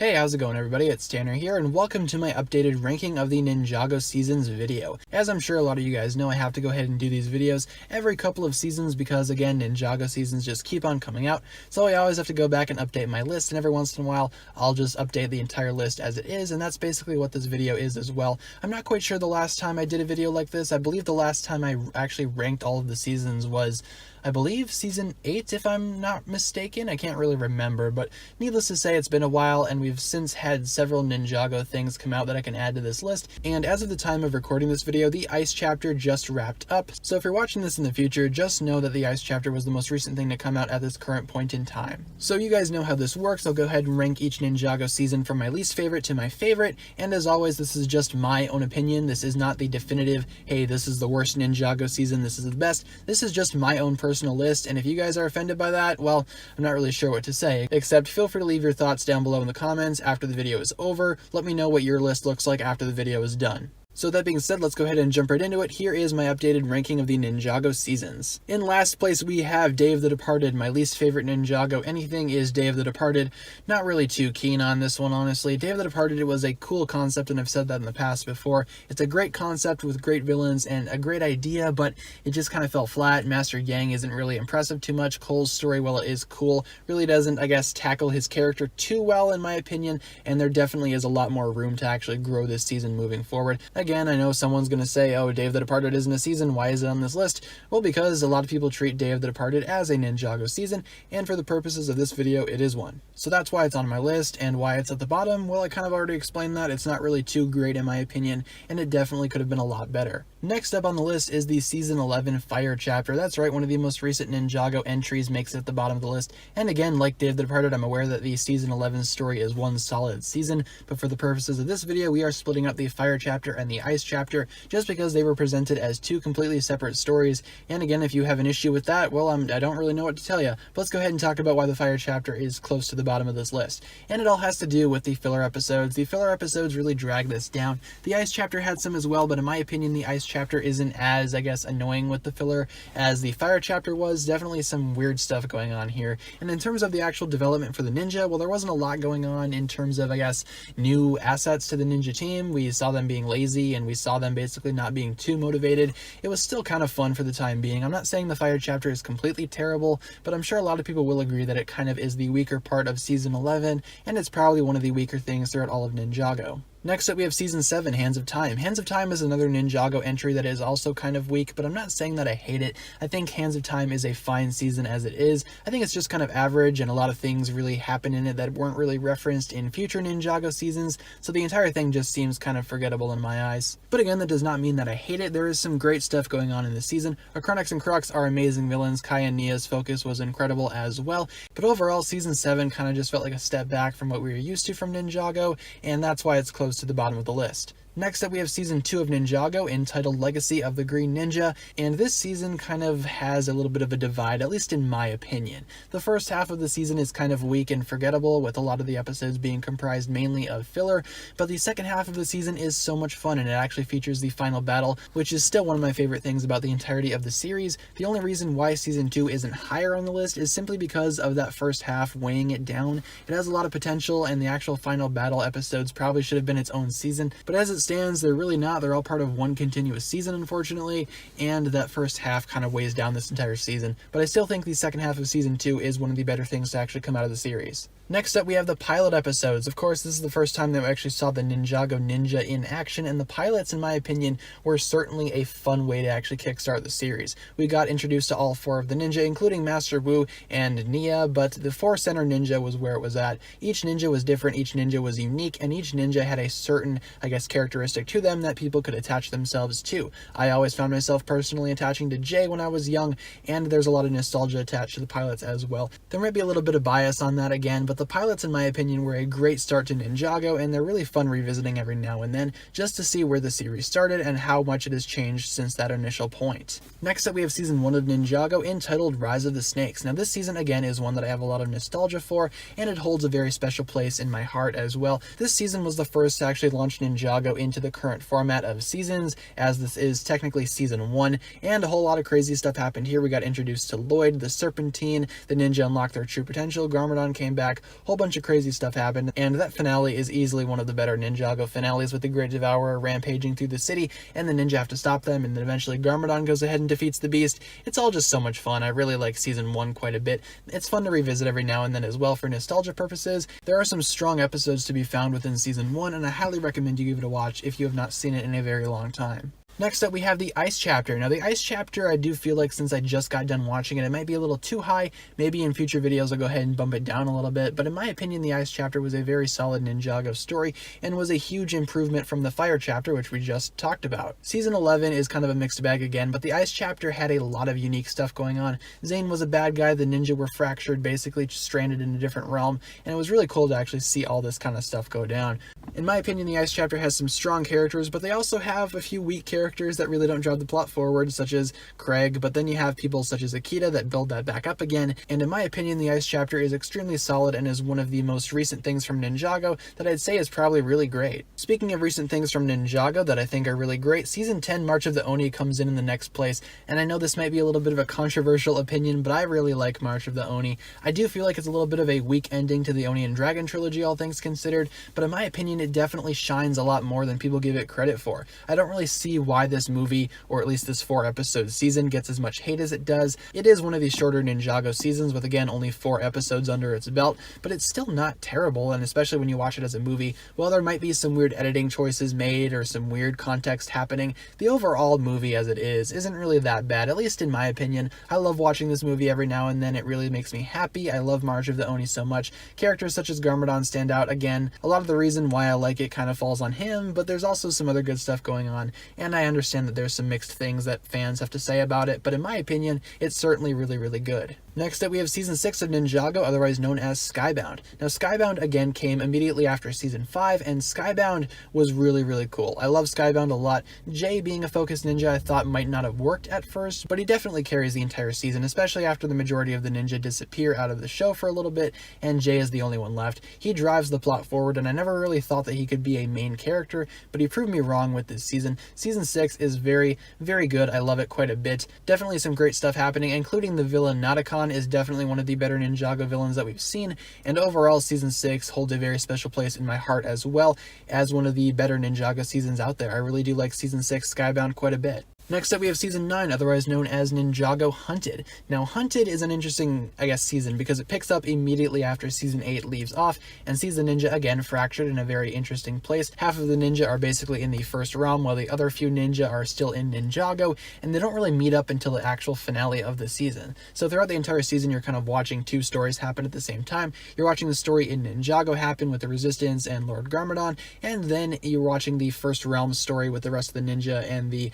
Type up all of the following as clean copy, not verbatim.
Hey, how's it going everybody? It's Tanner here, and welcome to my updated ranking of the Ninjago seasons video. As I'm sure a lot of you guys know, I have to go ahead and do these videos every couple of seasons because, again, Ninjago seasons just keep on coming out, so I always have to go back and update my list, and every once in a while, I'll just update the entire list as it is, and that's basically what this video is as well. I'm not quite sure the last time I did a video like this. I believe the last time I actually ranked all of the seasons was, I believe, season 8, if I'm not mistaken. I can't really remember, but needless to say, it's been a while, and we've since had several Ninjago things come out that I can add to this list, and as of the time of recording this video, the Ice Chapter just wrapped up, so if you're watching this in the future, just know that the Ice Chapter was the most recent thing to come out at this current point in time. So you guys know how this works. I'll go ahead and rank each Ninjago season from my least favorite to my favorite, and as always, this is just my own opinion. This is not the definitive, hey, this is the worst Ninjago season, this is the best. This is just my own personal list, and if you guys are offended by that, well, I'm not really sure what to say, except feel free to leave your thoughts down below in the comments after the video is over. Let me know what your list looks like after the video is done. So that being said, let's go ahead and jump right into it. Here is my updated ranking of the Ninjago seasons. In last place, we have Day of the Departed. My least favorite Ninjago anything is Day of the Departed. Not really too keen on this one, honestly. Day of the Departed, it was a cool concept, and I've said that in the past before. It's a great concept with great villains and a great idea, but it just kind of fell flat. Master Yang isn't really impressive too much. Cole's story, while it is cool, really doesn't, I guess, tackle his character too well, in my opinion, and there definitely is a lot more room to actually grow this season moving forward. Again, I know someone's going to say, oh, Day of the Departed isn't a season, why is it on this list? Well, because a lot of people treat Day of the Departed as a Ninjago season, and for the purposes of this video, it is one. So that's why it's on my list, and why it's at the bottom, well, I kind of already explained that. It's not really too great in my opinion, and it definitely could have been a lot better. Next up on the list is the Season 11 Fire Chapter. That's right, one of the most recent Ninjago entries makes it at the bottom of the list, and again, like Day of the Departed, I'm aware that the Season 11 story is one solid season, but for the purposes of this video, we are splitting up the Fire Chapter and the Ice Chapter, just because they were presented as two completely separate stories, and again, if you have an issue with that, well, I don't really know what to tell you, but let's go ahead and talk about why the Fire Chapter is close to the bottom of this list. And it all has to do with the filler episodes. The filler episodes really drag this down. The Ice Chapter had some as well, but in my opinion, the Ice Chapter isn't as, I guess, annoying with the filler as the Fire Chapter was. Definitely some weird stuff going on here. And in terms of the actual development for the ninja, well, there wasn't a lot going on in terms of, I guess, new assets to the ninja team. We saw them being lazy, and we saw them basically not being too motivated. It was still kind of fun for the time being. I'm not saying the Fire Chapter is completely terrible, but I'm sure a lot of people will agree that it kind of is the weaker part of Season 11, and it's probably one of the weaker things throughout all of Ninjago. Next up, we have Season 7, Hands of Time. Hands of Time is another Ninjago entry that is also kind of weak, but I'm not saying that I hate it. I think Hands of Time is a fine season as it is. I think it's just kind of average, and a lot of things really happen in it that weren't really referenced in future Ninjago seasons, so the entire thing just seems kind of forgettable in my eyes. But again, that does not mean that I hate it. There is some great stuff going on in this season. Akronix and Crux are amazing villains. Kai and Nia's focus was incredible as well, but overall, Season 7 kind of just felt like a step back from what we were used to from Ninjago, and that's why it's close to the bottom of the list. Next up, we have Season 2 of Ninjago, entitled Legacy of the Green Ninja, and this season kind of has a little bit of a divide, at least in my opinion. The first half of the season is kind of weak and forgettable, with a lot of the episodes being comprised mainly of filler, but the second half of the season is so much fun, and it actually features the final battle, which is still one of my favorite things about the entirety of the series. The only reason why Season 2 isn't higher on the list is simply because of that first half weighing it down. It has a lot of potential, and the actual final battle episodes probably should have been its own season, but as it stands, they're really not. They're all part of one continuous season, unfortunately, and that first half kind of weighs down this entire season. But I still think the second half of Season 2 is one of the better things to actually come out of the series. Next up, we have the pilot episodes. Of course, this is the first time that we actually saw the Ninjago Ninja in action, and the pilots, in my opinion, were certainly a fun way to actually kickstart the series. We got introduced to all four of the ninja, including Master Wu and Nia, but the 4-center ninja was where it was at. Each ninja was different, each ninja was unique, and each ninja had a certain, I guess, characteristic to them that people could attach themselves to. I always found myself personally attaching to Jay when I was young, and there's a lot of nostalgia attached to the pilots as well. There might be a little bit of bias on that again, but the pilots, in my opinion, were a great start to Ninjago, and they're really fun revisiting every now and then, just to see where the series started and how much it has changed since that initial point. Next up, we have Season 1 of Ninjago, entitled Rise of the Snakes. Now, this season, again, is one that I have a lot of nostalgia for, and it holds a very special place in my heart as well. This season was the first to actually launch Ninjago into the current format of seasons, as this is technically season 1, and a whole lot of crazy stuff happened here. We got introduced to Lloyd, the Serpentine, the ninja unlocked their true potential, Garmadon came back, whole bunch of crazy stuff happened, and that finale is easily one of the better Ninjago finales, with the Great Devourer rampaging through the city, and the ninja have to stop them, and then eventually Garmadon goes ahead and defeats the beast. It's all just so much fun. I really like season 1 quite a bit. It's fun to revisit every now and then as well for nostalgia purposes. There are some strong episodes to be found within season 1, and I highly recommend you give it a watch if you have not seen it in a very long time. Next up, we have the Ice Chapter. Now, the Ice Chapter, I do feel like since I just got done watching it, it might be a little too high. Maybe in future videos I'll go ahead and bump it down a little bit, but in my opinion, the Ice Chapter was a very solid Ninjago story and was a huge improvement from the Fire Chapter, which we just talked about. Season 11 is kind of a mixed bag again, but the Ice Chapter had a lot of unique stuff going on. Zane was a bad guy, the ninja were fractured, basically stranded in a different realm, and it was really cool to actually see all this kind of stuff go down. In my opinion, the Ice Chapter has some strong characters, but they also have a few weak characters that really don't drive the plot forward, such as Craig, but then you have people such as Akita that build that back up again, and in my opinion, the Ice Chapter is extremely solid and is one of the most recent things from Ninjago that I'd say is probably really great. Speaking of recent things from Ninjago that I think are really great, Season 10 March of the Oni comes in the next place, and I know this might be a little bit of a controversial opinion, but I really like March of the Oni. I do feel like it's a little bit of a weak ending to the Oni and Dragon trilogy, all things considered, but in my opinion, it definitely shines a lot more than people give it credit for. I don't really see why this movie, or at least this 4-episode season, gets as much hate as it does. It is one of these shorter Ninjago seasons with, again, only 4 episodes under its belt, but it's still not terrible, and especially when you watch it as a movie, while there might be some weird editing choices made or some weird context happening, the overall movie as it is isn't really that bad, at least in my opinion. I love watching this movie every now and then. It really makes me happy. I love March of the Oni so much. Characters such as Garmadon stand out. Again, a lot of the reason why I like it kind of falls on him, but there's also some other good stuff going on, and I understand that there's some mixed things that fans have to say about it, but in my opinion, it's certainly really, really good. Next up, we have Season 6 of Ninjago, otherwise known as Skybound. Now, Skybound, again, came immediately after Season 5, and Skybound was really, really cool. I love Skybound a lot. Jay being a focused ninja I thought might not have worked at first, but he definitely carries the entire season, especially after the majority of the ninja disappear out of the show for a little bit, and Jay is the only one left. He drives the plot forward, and I never really thought that he could be a main character, but he proved me wrong with this season. Season 6 is very, very good. I love it quite a bit. Definitely some great stuff happening, including the villain Nadakon is definitely one of the better Ninjago villains that we've seen, and overall Season 6 holds a very special place in my heart as well as one of the better Ninjago seasons out there. I really do like Season 6 Skybound quite a bit. Next up, we have Season 9, otherwise known as Ninjago Hunted. Now, Hunted is an interesting, season because it picks up immediately after Season 8 leaves off and sees the ninja again fractured in a very interesting place. Half of the ninja are basically in the first realm, while the other few ninja are still in Ninjago, and they don't really meet up until the actual finale of the season. So throughout the entire season, you're kind of watching 2 stories happen at the same time. You're watching the story in Ninjago happen with the Resistance and Lord Garmadon, and then you're watching the first realm story with the rest of the ninja and the,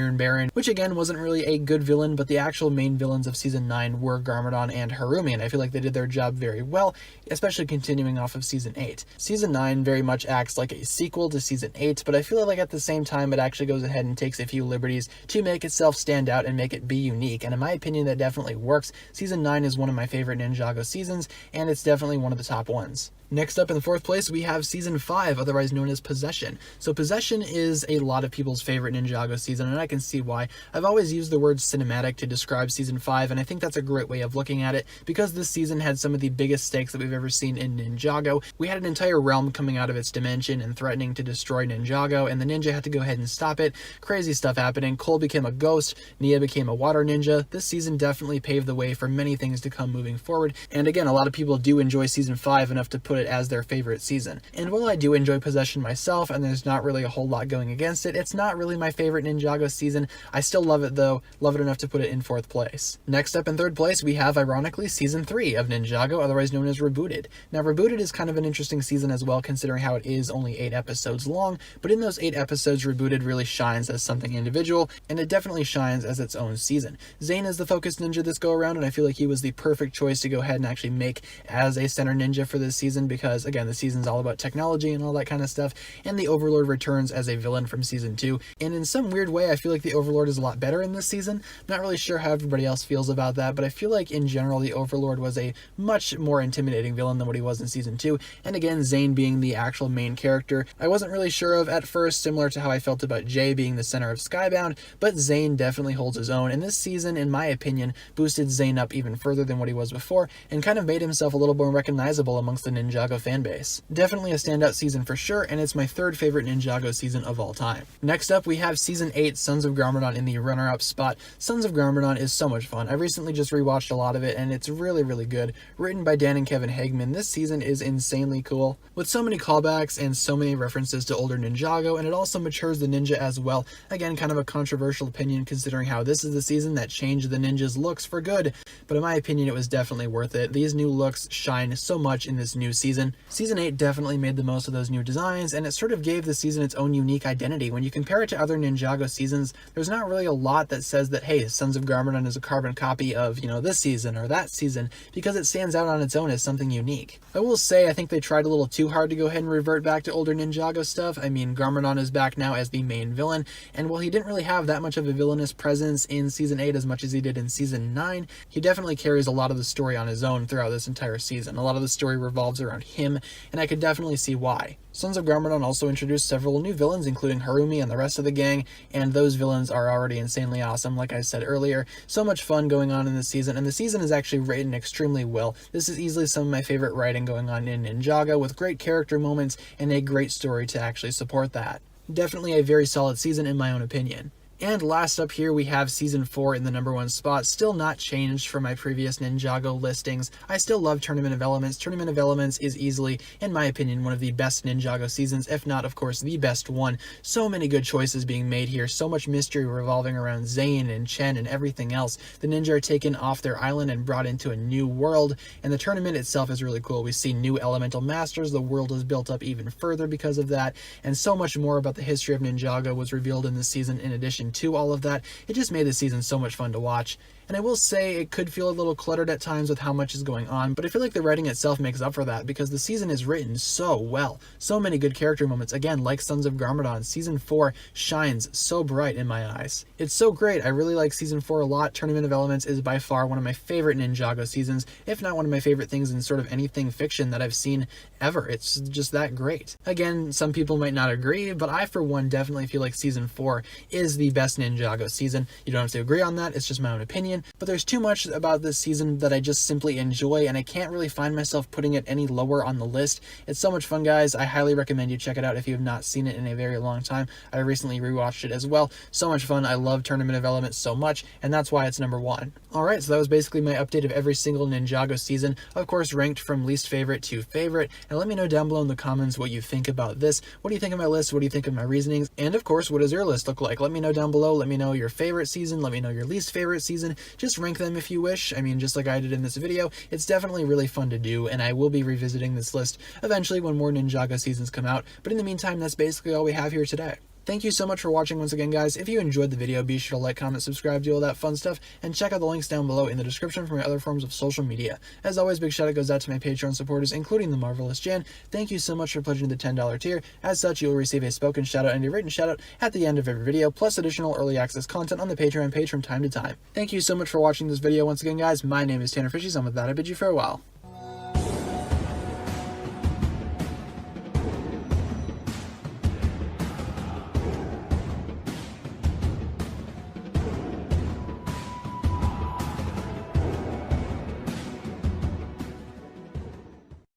Iron Baron, which again wasn't really a good villain, but the actual main villains of Season 9 were Garmadon and Harumi, and I feel like they did their job very well, especially continuing off of Season 8. Season 9 very much acts like a sequel to Season 8, but I feel like at the same time it actually goes ahead and takes a few liberties to make itself stand out and make it be unique, and in my opinion that definitely works. Season 9 is one of my favorite Ninjago seasons, and it's definitely one of the top ones. Next up in 4th place, we have Season 5, otherwise known as Possession. So Possession is a lot of people's favorite Ninjago season, and I can see why. I've always used the word cinematic to describe Season 5, and I think that's a great way of looking at it, because this season had some of the biggest stakes that we've ever seen in Ninjago. We had an entire realm coming out of its dimension and threatening to destroy Ninjago, and the ninja had to go ahead and stop it. Crazy stuff happening. Cole became a ghost, Nia became a water ninja. This season definitely paved the way for many things to come moving forward, and again, a lot of people do enjoy Season 5 enough to put it as their favorite season. And while I do enjoy Possession myself, and there's not really a whole lot going against it, it's not really my favorite Ninjago season. I still love it though, love it enough to put it in 4th place. Next up in 3rd place, we have, ironically, Season 3 of Ninjago, otherwise known as Rebooted. Now, Rebooted is kind of an interesting season as well, considering how it is only 8 episodes long, but in those 8 episodes, Rebooted really shines as something individual, and it definitely shines as its own season. Zane is the focused ninja this go around, and I feel like he was the perfect choice to go ahead and actually make as a center ninja for this season, because, again, the season's all about technology and all that kind of stuff, and the Overlord returns as a villain from Season 2, and in some weird way, I feel like the Overlord is a lot better in this season. I'm not really sure how everybody else feels about that, but I feel like, in general, the Overlord was a much more intimidating villain than what he was in Season 2, and again, Zane being the actual main character, I wasn't really sure of at first, similar to how I felt about Jay being the center of Skybound, but Zane definitely holds his own, and this season, in my opinion, boosted Zane up even further than what he was before, and kind of made himself a little more recognizable amongst the Ninjago fanbase. Definitely a standout season for sure, and it's my third favorite Ninjago season of all time. Next up, we have Season 8, Sons of Garmadon in the runner-up spot. Sons of Garmadon is so much fun. I recently just rewatched a lot of it, and it's really, really good. Written by Dan and Kevin Hageman, this season is insanely cool, with so many callbacks and so many references to older Ninjago, and it also matures the ninja as well. Again, kind of a controversial opinion considering how this is the season that changed the ninja's looks for good, but in my opinion it was definitely worth it. These new looks shine so much in this new season. Season 8 definitely made the most of those new designs, and it sort of gave the season its own unique identity. When you compare it to other Ninjago seasons, there's not really a lot that says that, hey, Sons of Garmadon is a carbon copy of, this season or that season, because it stands out on its own as something unique. I will say I think they tried a little too hard to go ahead and revert back to older Ninjago stuff. I mean, Garmadon is back now as the main villain, and while he didn't really have that much of a villainous presence in Season 8 as much as he did in Season 9, he definitely carries a lot of the story on his own throughout this entire season. A lot of the story revolves around him, and I could definitely see why. Sons of Garmadon also introduced several new villains, including Harumi and the rest of the gang, and those villains are already insanely awesome, like I said earlier. So much fun going on in this season, and the season is actually written extremely well. This is easily some of my favorite writing going on in Ninjago, with great character moments and a great story to actually support that. Definitely a very solid season in my own opinion. And last up here we have Season 4 in the #1 spot, still not changed from my previous Ninjago listings. I still love Tournament of Elements. Tournament of Elements is easily, in my opinion, one of the best Ninjago seasons, if not, of course, the best one. So many good choices being made here, so much mystery revolving around Zane and Chen and everything else. The ninja are taken off their island and brought into a new world, and the tournament itself is really cool. We see new elemental masters, the world is built up even further because of that, and so much more about the history of Ninjago was revealed in this season in addition to all of that. It just made the season so much fun to watch. And I will say it could feel a little cluttered at times with how much is going on, but I feel like the writing itself makes up for that because the season is written so well. So many good character moments, again, like Sons of Garmadon. Season 4 shines so bright in my eyes. It's so great. I really like Season 4 a lot. Tournament of Elements is by far one of my favorite Ninjago seasons, if not one of my favorite things in sort of anything fiction that I've seen ever. It's just that great. Again, some people might not agree, but I, for one, definitely feel like Season 4 is the best Ninjago season. You don't have to agree on that. It's just my own opinion. But there's too much about this season that I just simply enjoy, and I can't really find myself putting it any lower on the list. It's so much fun, guys. I highly recommend you check it out if you have not seen it in a very long time. I recently rewatched it as well. So much fun. I love Tournament of Elements so much, and that's why it's #1. Alright, so that was basically my update of every single Ninjago season, of course ranked from least favorite to favorite, and let me know down below in the comments what you think about this. What do you think of my list? What do you think of my reasonings? And of course, what does your list look like? Let me know down below. Let me know your favorite season. Let me know your least favorite season. Just rank them if you wish. I mean, just like I did in this video. It's definitely really fun to do, and I will be revisiting this list eventually when more Ninjago seasons come out. But in the meantime, that's basically all we have here today. Thank you so much for watching once again, guys. If you enjoyed the video, be sure to like, comment, subscribe, do all that fun stuff, and check out the links down below in the description for my other forms of social media. As always, big shout out goes out to my Patreon supporters, including the Marvelous Jan. Thank you so much for pledging the $10 tier. As such, you will receive a spoken shout out and a written shout out at the end of every video, plus additional early access content on the Patreon page from time to time. Thank you so much for watching this video once again, guys. My name is TannerFishies, and with that, I bid you farewell.